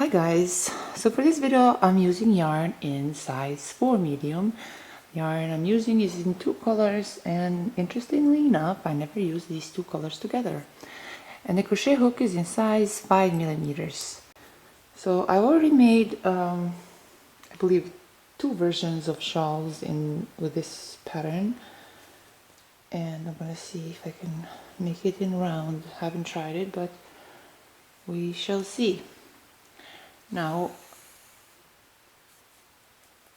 Hi guys, so for this video I'm using yarn in size 4 medium. Yarn I'm using is in two colors, and interestingly enough I never use these two colors together. And the crochet hook is in size 5 millimeters. So I already made I believe two versions of shawls with this pattern, and I'm gonna see if I can make it in round. Haven't tried it, but we shall see. Now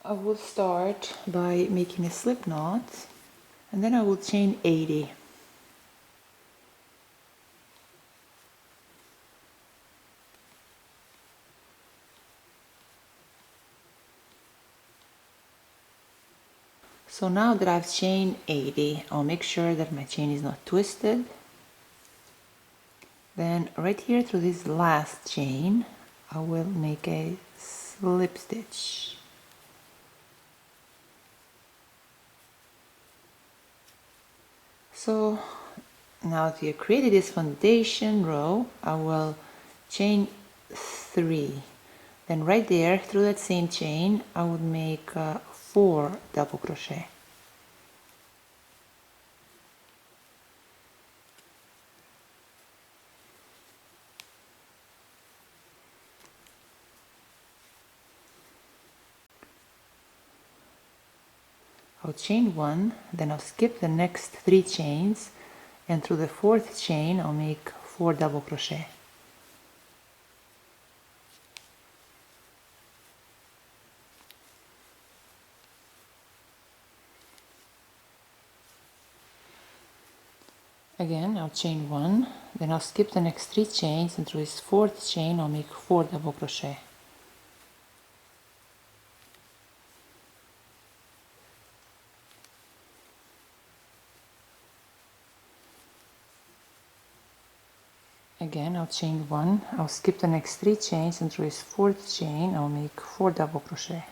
I will start by making a slip knot, and then I will chain 80. So now that I've chained 80, I'll make sure that my chain is not twisted. Then right here through this last chain I will make a slip stitch. So now to create this foundation row I will chain 3. Then right there through that same chain I would make 4 double crochet. I'll chain 1, then I'll skip the next 3 chains, and through the 4th chain I'll make 4 double crochet. Again I'll chain 1, then I'll skip the next 3 chains, and through this 4th chain I'll make 4 double crochet. Again I'll chain 1, I'll skip the next 3 chains, and through this 4th chain I'll make 4 double crochet.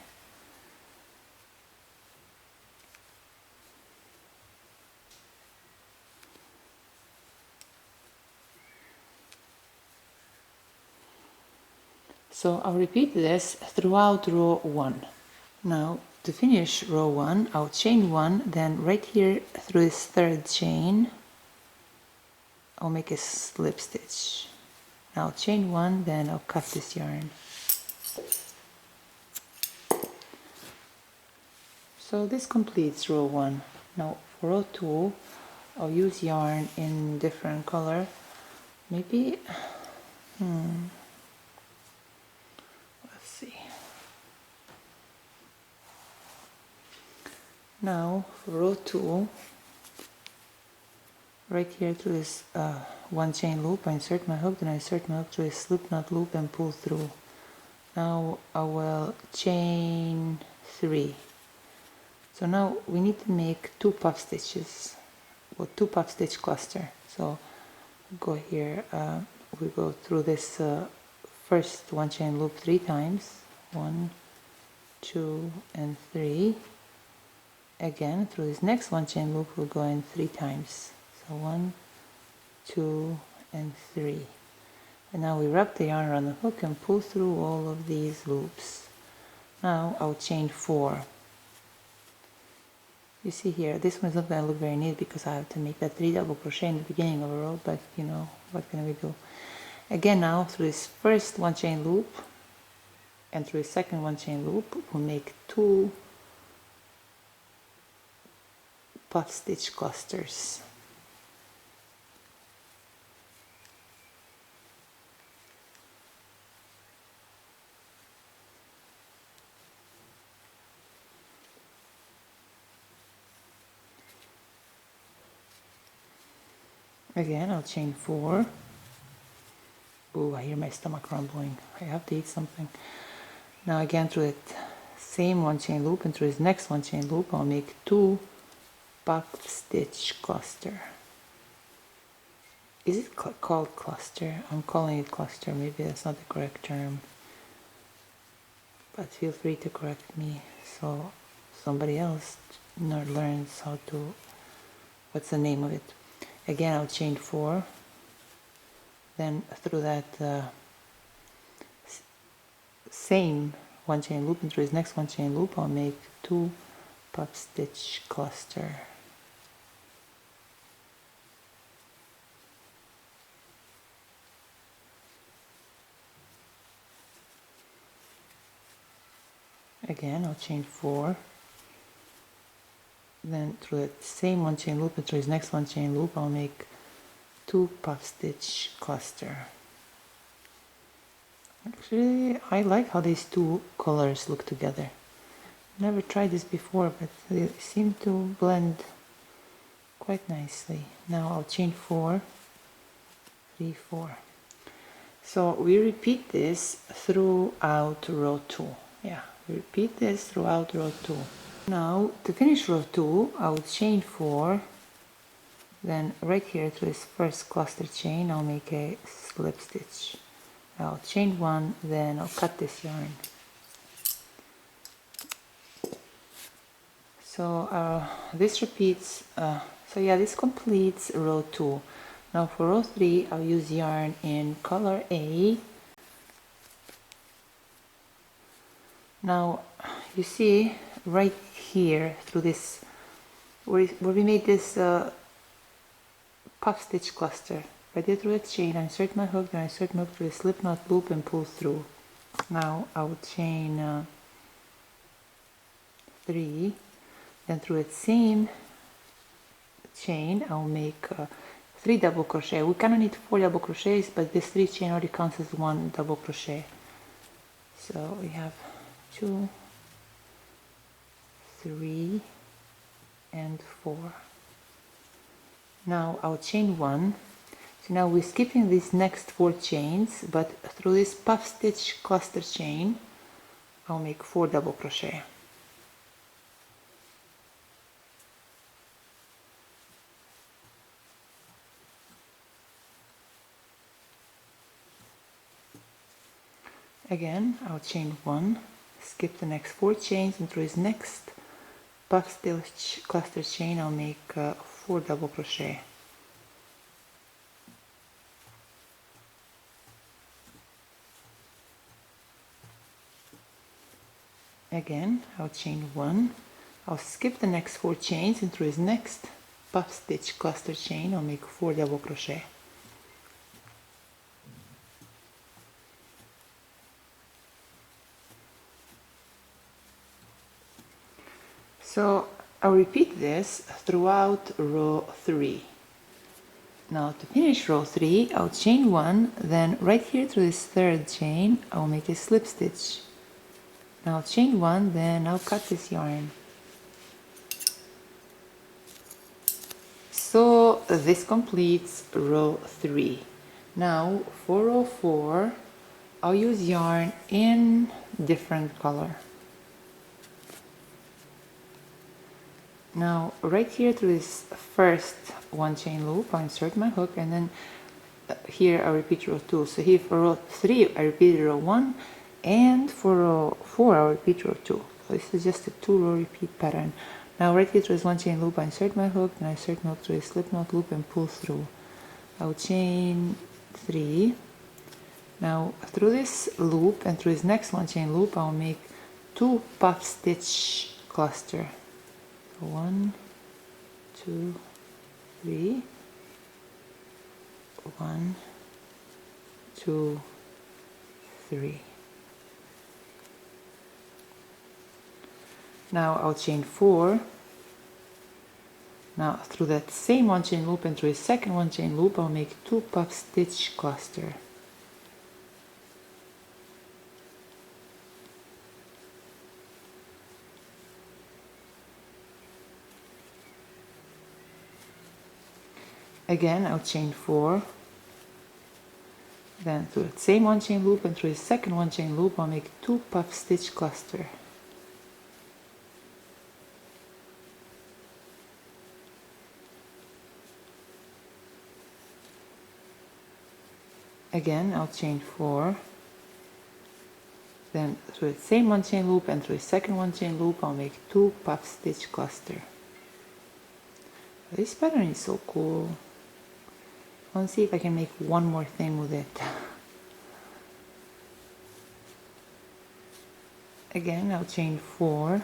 So I'll repeat this throughout row 1. Now to finish row 1 I'll chain 1, then right here through this 3rd chain I'll make a slip stitch. Now I'll chain 1, then I'll cut this yarn. So this completes row 1. Now for row 2 I'll use yarn in different color. Maybe let's see. Now for row 2, right here through this 1 chain loop I insert my hook, then I insert my hook through a slip knot loop and pull through. Now I will chain 3. So now we need to make 2 puff stitches, or 2 puff stitch cluster. So go here, we go through this first 1 chain loop 3 times, 1, 2 and 3. Again through this next 1 chain loop we'll go in 3 times, so 1, 2 and 3. And now we wrap the yarn around the hook and pull through all of these loops. Now I'll chain 4. You see here, this one's not going to look very neat because I have to make that 3 double crochet in the beginning of a row, but you know, what can we do? Again now through this first 1 chain loop and through the second 1 chain loop we'll make 2 puff stitch clusters. Again I'll chain 4. Ooh, I hear my stomach rumbling. I have to eat something. Now again through that same 1 chain loop and through this next 1 chain loop I'll make 2 puff stitch cluster. Is it called cluster? I'm calling it cluster. Maybe that's not the correct term, but feel free to correct me so somebody else learns how to, what's the name of it. Again I'll chain 4, then through that same one chain loop into this next one chain loop, I'll make 2 puff stitch cluster. Again, I'll chain 4, then through that same one chain loop into this next one chain loop, I'll make 2 puff stitch cluster. Actually, I like how these two colors look together. Never tried this before, but they seem to blend quite nicely. Now I'll chain 4, 3, 4. So we repeat this throughout row 2. Yeah, we repeat this throughout row 2. Now to finish row 2, I'll chain 4, then right here to this first cluster chain, I'll make a slip stitch. I'll chain 1, then I'll cut this yarn. So this repeats, this completes row 2. Now for row 3, I'll use yarn in color A. Now you see right here through this, where we made this puff stitch cluster, right there through the chain, I insert my hook, then I insert my hook through a slip knot loop and pull through. Now I will chain 3, then through that same chain I'll make 3 double crochet. We kind of need 4 double crochets, but this 3 chain already counts as 1 double crochet. So we have 2, 3, and 4. Now I'll chain 1. So now we're skipping these next 4 chains, but through this puff stitch cluster chain I'll make 4 double crochet. Again, I'll chain 1, skip the next 4 chains, and through this next puff stitch cluster chain I'll make 4 double crochet. Again, I'll chain 1, I'll skip the next 4 chains, and through this next puff stitch cluster chain I'll make 4 double crochet. So I'll repeat this throughout row 3. Now to finish row 3, I'll chain 1, then right here through this third chain I'll make a slip stitch. Now I'll chain 1, then I'll cut this yarn. So this completes row 3. Now for row 4, I'll use yarn in different color. Now right here through this first one chain loop I'll insert my hook, and then here I'll repeat row 2. So here for row 3 I repeat row 1, and for row 4 I'll repeat row 2. So this is just a 2-row repeat pattern. Now right here through this one chain loop I insert my hook, and I insert my hook through a slip knot loop and pull through. I'll chain 3. Now through this loop and through this next one chain loop I'll make 2 puff stitch cluster. 1, 2, 3, 1, 2, 3. Now I'll chain 4. Now through that same one chain loop and through a second one chain loop I'll make 2 puff stitch cluster. Again, I'll chain 4, then through the same one chain loop and through the second one chain loop I'll make 2 puff stitch cluster. Again, I'll chain 4, then through the same one chain loop and through the second one chain loop I'll make 2 puff stitch cluster. This pattern is so cool. Let's see if I can make one more thing with it. again I'll chain 4,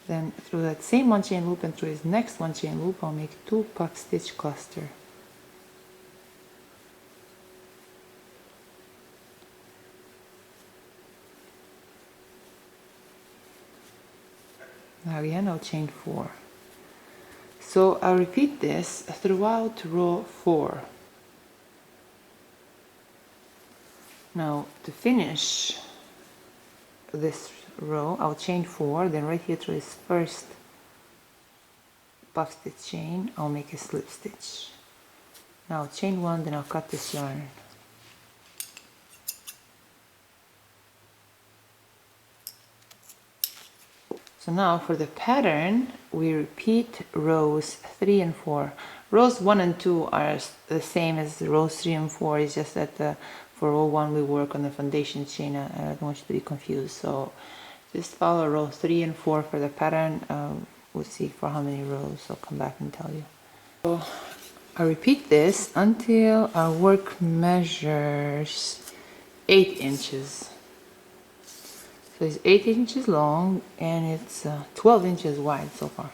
then through that same 1 chain loop and through his next 1 chain loop I'll make 2 puff stitch cluster. Now again I'll chain 4. So I'll repeat this throughout row 4. Now to finish this row I'll chain 4, then right here through this first puff stitch chain I'll make a slip stitch. Now I'll chain 1, then I'll cut this yarn. So now for the pattern we repeat rows 3 and 4. Rows 1 and 2 are the same as rows 3 and 4, it's just that for row 1 we work on the foundation chain. I don't want you to be confused, so just follow row 3 and 4 for the pattern. We'll see for how many rows, I'll come back and tell you. So I repeat this until our work measures 8 inches. So it's 8 inches long and it's 12 inches wide so far.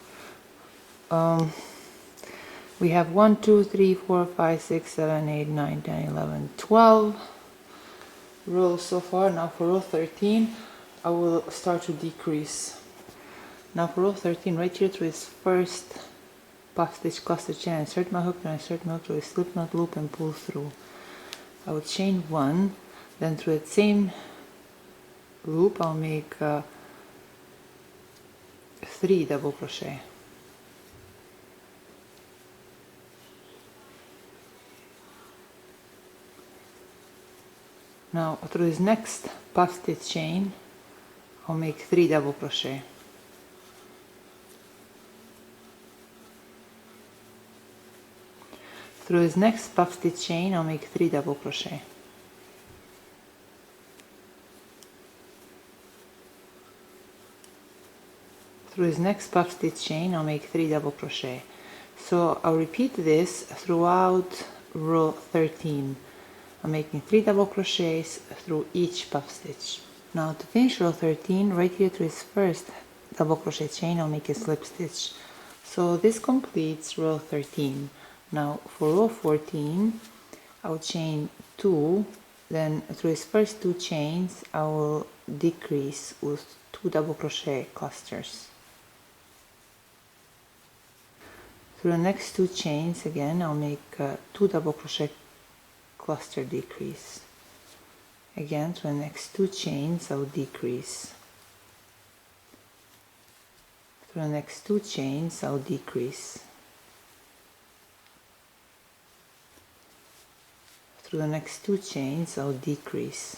We have 1, 2, 3, 4, 5, 6, 7, 8, 9, 10, 11, 12 rows so far. Now for row 13 I will start to decrease. Now for row 13, right here through this first puff stitch cluster chain, insert my hook, then insert my hook through a slip knot loop and pull through. I will chain 1, then through that same loop I'll make 3 double crochet. Now through this next puff stitch chain I'll make 3 double crochet. Through this next puff stitch chain I'll make 3 double crochet. Through this next puff stitch chain I'll make 3 double crochet. So I'll repeat this throughout row 13. I'm making 3 double crochets through each puff stitch. Now to finish row 13, right here through this first double crochet chain I'll make a slip stitch. So this completes row 13. Now for row 14 I'll chain 2, then through this first 2 chains I will decrease with 2 double crochet clusters. Through the next 2 chains again I'll make 2 double crochet cluster decrease. Again through the next 2 chains I'll decrease. Through the next 2 chains I'll decrease. Through the next 2 chains I'll decrease.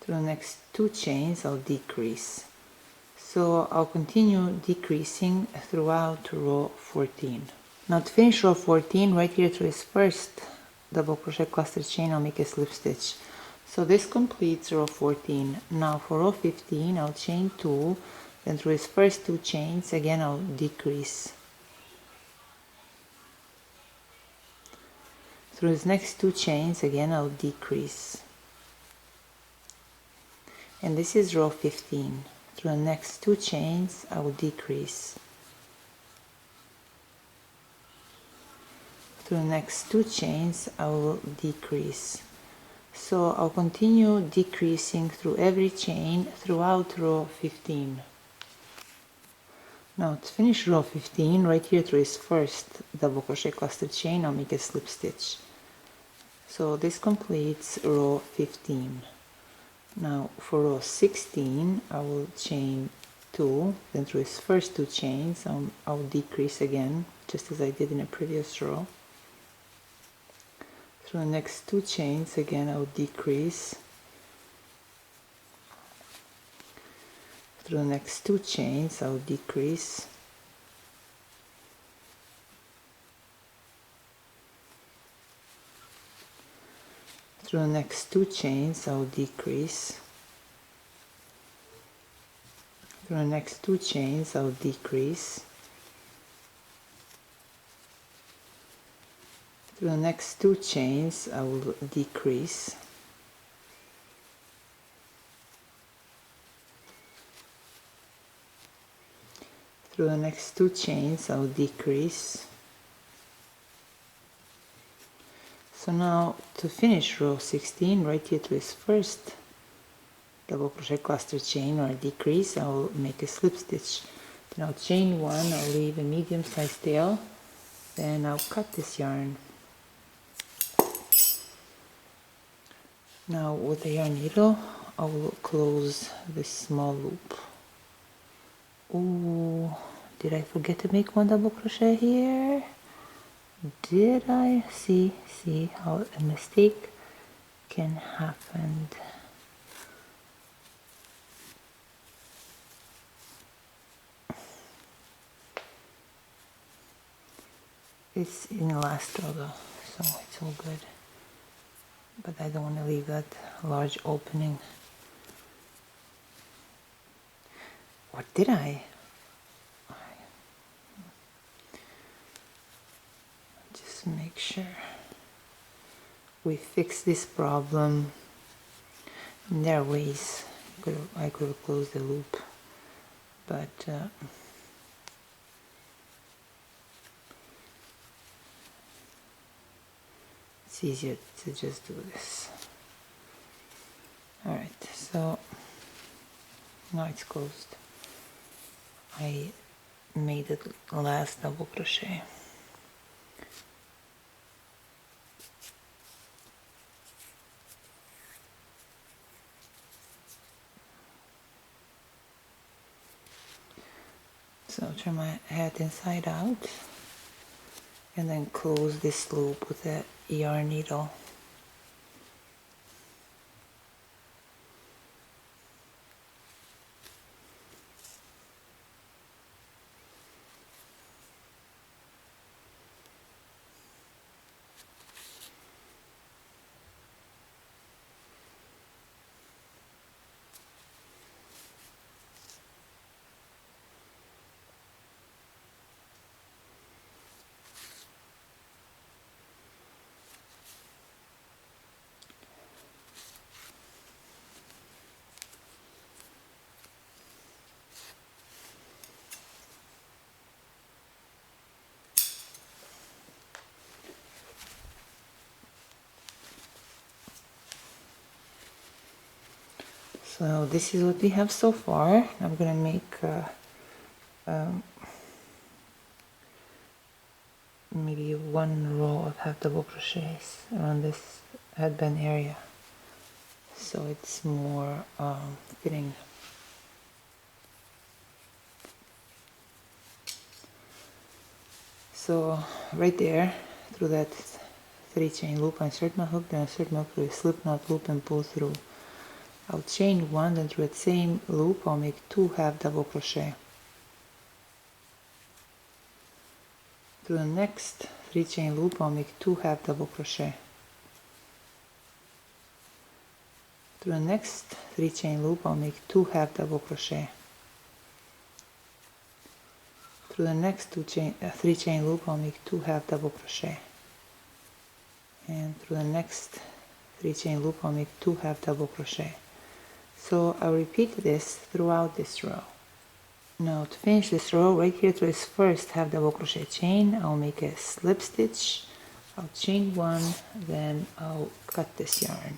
Through the next 2 chains I'll decrease. So I'll continue decreasing throughout row 14. Now to finish row 14, right here through this first double crochet cluster chain I'll make a slip stitch. So this completes row 14. Now for row 15 I'll chain 2, then through this first 2 chains again I'll decrease. Through this next 2 chains again I'll decrease. And this is row 15. Through the next 2 chains I will decrease. Through the next 2 chains I will decrease. So I'll continue decreasing through every chain throughout row 15. Now to finish row 15, right here through this first double crochet cluster chain I'll make a slip stitch. So this completes row 15. Now for row 16 I will chain 2, then through this first 2 chains I'll decrease again just as I did in a previous row. Through the next 2 chains again I'll decrease. Through the next 2 chains I'll decrease. Through the next 2 chains I'll decrease. Through the next 2 chains I'll decrease. Through the next 2 chains I will decrease. Through the next 2 chains I will decrease. So now to finish row 16, right here to this first double crochet cluster chain or decrease, I will make a slip stitch. Then I'll chain 1, I'll leave a medium sized tail, then I'll cut this yarn. Now with the yarn needle I will close this small loop. Ooh, did I forget to make 1 double crochet here? Did I? See how a mistake can happen. It's in the last row though, so it's all good. But I don't want to leave that large opening. What did I? Just make sure we fix this problem. And there are ways I could have closed the loop, but it's easier to just do this. Alright, so now it's closed. I made the last double crochet. So turn my head inside out and then close this loop with a yarn needle. So this is what we have so far. I'm gonna make maybe 1 row of half double crochets around this headband area, so it's more fitting. So right there, through that 3 chain loop, I insert my hook, then insert my hook through a slip knot loop and pull through. I'll chain 1, then through that same loop I'll make 2 half double crochet. Through the next 3 chain loop I'll make 2 half double crochet. Through the next 3 chain loop I'll make 2 half double crochet. Through the next 3 chain loop I'll make 2 half double crochet. And through the next 3 chain loop I'll make 2 half double crochet. So I'll repeat this throughout this row. Now to finish this row, right here to this first half double crochet chain, I'll make a slip stitch, I'll chain 1, then I'll cut this yarn.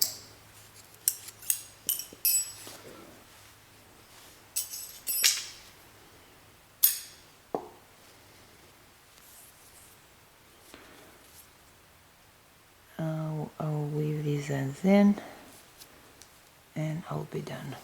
I'll weave these ends in and I'll be done.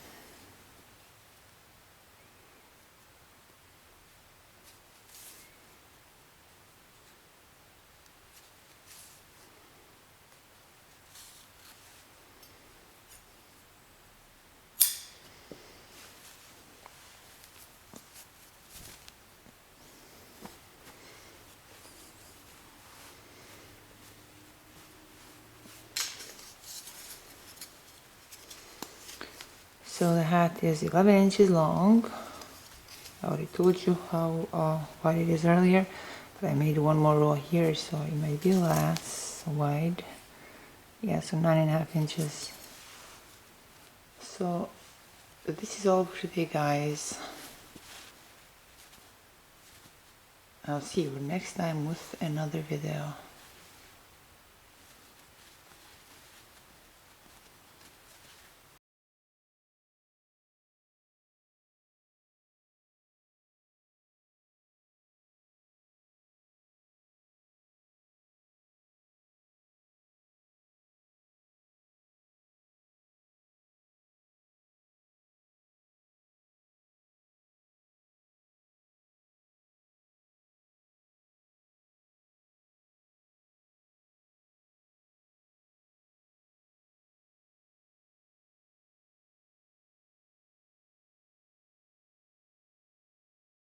So the hat is 11 inches long. I already told you how wide it is earlier, but I made 1 more row here, so it might be less. wide. Yeah, so 9.5 inches. So this is all for today, guys. I'll see you next time with another video.